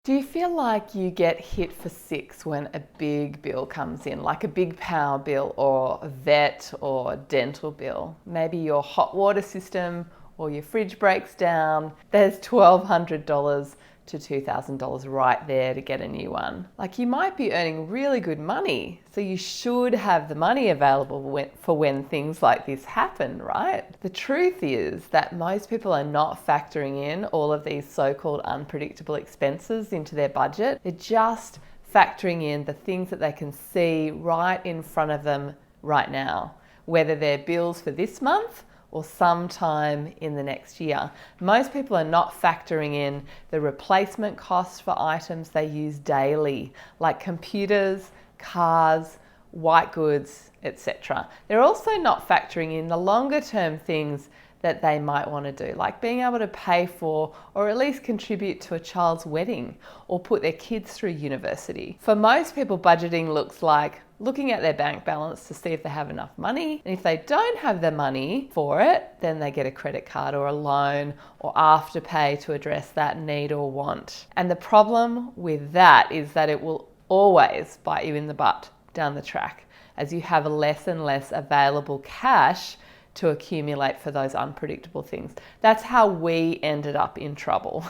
Do you feel like you get hit for six when a big bill comes in, like a big power bill or a vet or dental bill? Maybe your hot water system or your fridge breaks down. There's $1,200 to $2,000 right there to get a new one. Like, you might be earning really good money, so you should have the money available for when things like this happen, right? The truth is that most people are not factoring in all of these so-called unpredictable expenses into their budget. They're just factoring in the things that they can see right in front of them right now, whether they're bills for this month or sometime in the next year. Most people are not factoring in the replacement costs for items they use daily, like computers, cars, white goods, etc. They're also not factoring in the longer term things that they might want to do, like being able to pay for or at least contribute to a child's wedding or put their kids through university. For most people, budgeting looks like looking at their bank balance to see if they have enough money. And if they don't have the money for it, then they get a credit card or a loan or Afterpay to address that need or want. And the problem with that is that it will always bite you in the butt down the track as you have less and less available cash to accumulate for those unpredictable things. That's how we ended up in trouble.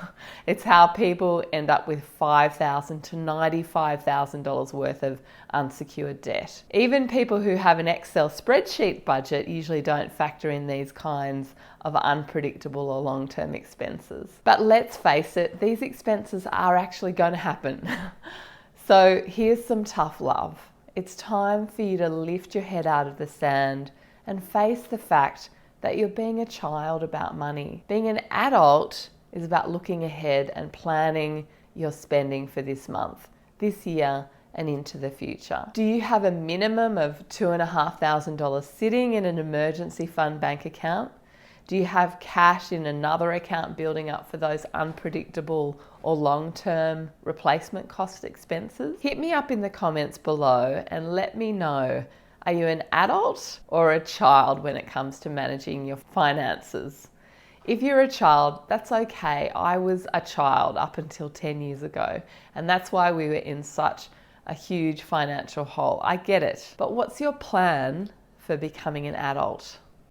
It's how people end up with $5,000 to $95,000 worth of unsecured debt. Even people who have an Excel spreadsheet budget usually don't factor in these kinds of unpredictable or long-term expenses. But let's face it, these expenses are actually going to happen. So here's some tough love. It's time for you to lift your head out of the sand and face the fact that you're being a child about money. Being an adult is about looking ahead and planning your spending for this month, this year, and into the future. Do you have a minimum of $2,500 sitting in an emergency fund bank account? Do you have cash in another account building up for those unpredictable or long-term replacement cost expenses? Hit me up in the comments below and let me know, are you an adult or a child when it comes to managing your finances? If you're a child, that's okay. I was a child up until 10 years ago, and that's why we were in such a huge financial hole. I get it. But what's your plan for becoming an adult?